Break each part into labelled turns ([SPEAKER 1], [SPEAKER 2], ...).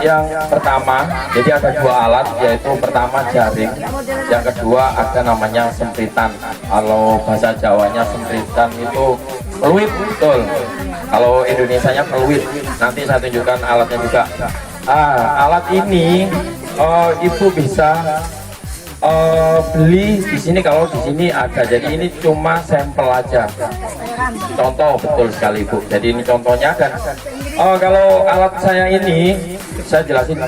[SPEAKER 1] yang pertama, jadi ada dua alat, yaitu pertama jaring, yang kedua ada namanya sempritan. Kalau bahasa Jawanya sempritan itu peluit, betul. Kalau Indonesianya peluit. Nanti saya tunjukkan alatnya juga. Alat ini ibu bisa beli di sini. Kalau di sini ada, jadi ini cuma sampel aja, contoh, betul sekali Bu. Jadi ini contohnya. Dan kalau alat saya ini, saya jelasin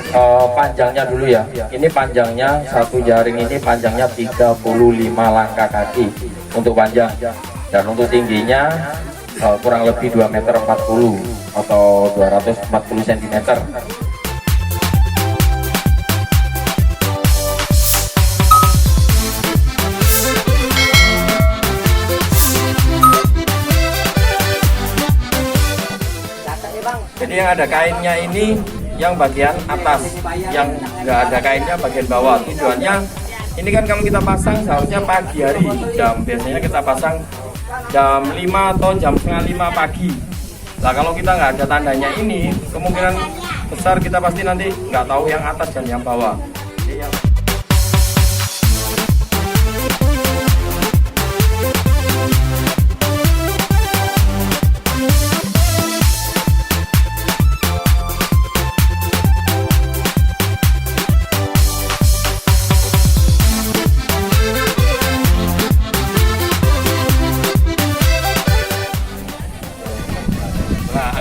[SPEAKER 1] panjangnya dulu ya. Ini panjangnya, satu jaring ini panjangnya 35 langkah kaki untuk panjang, dan untuk tingginya kurang lebih 2,40 meter atau 240 cm. Jadi yang ada kainnya ini yang bagian atas, yang nggak ada kainnya bagian bawah. Tujuannya ini kan kalau kita pasang seharusnya pagi hari, biasanya kita pasang jam 5 atau jam setengah 5 pagi. Nah kalau kita nggak ada tandanya ini, kemungkinan besar kita pasti nanti nggak tahu yang atas dan yang bawah.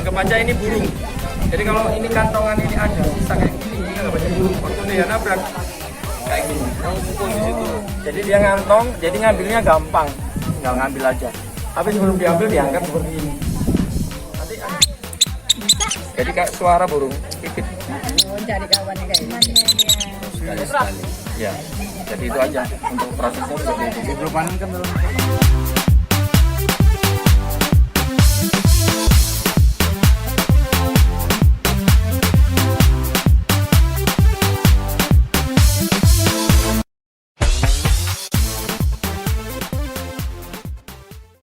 [SPEAKER 1] Anggap aja ini burung. Jadi kalau ini kantongan ini ada bisa kayak gini, ini anggap aja burung. Waktu dia nabrak kayak gini. Jadi dia ngantong, jadi ngambilnya gampang, tinggal ngambil aja. Tapi sebelum diambil diangkat seperti ini. Nanti jadi kayak suara burung pipit.
[SPEAKER 2] Cari kawannya kayak gini.
[SPEAKER 1] Sekali-sekali. Ya, jadi itu aja untuk prosesnya seperti itu.
[SPEAKER 3] Belum panen kan belum.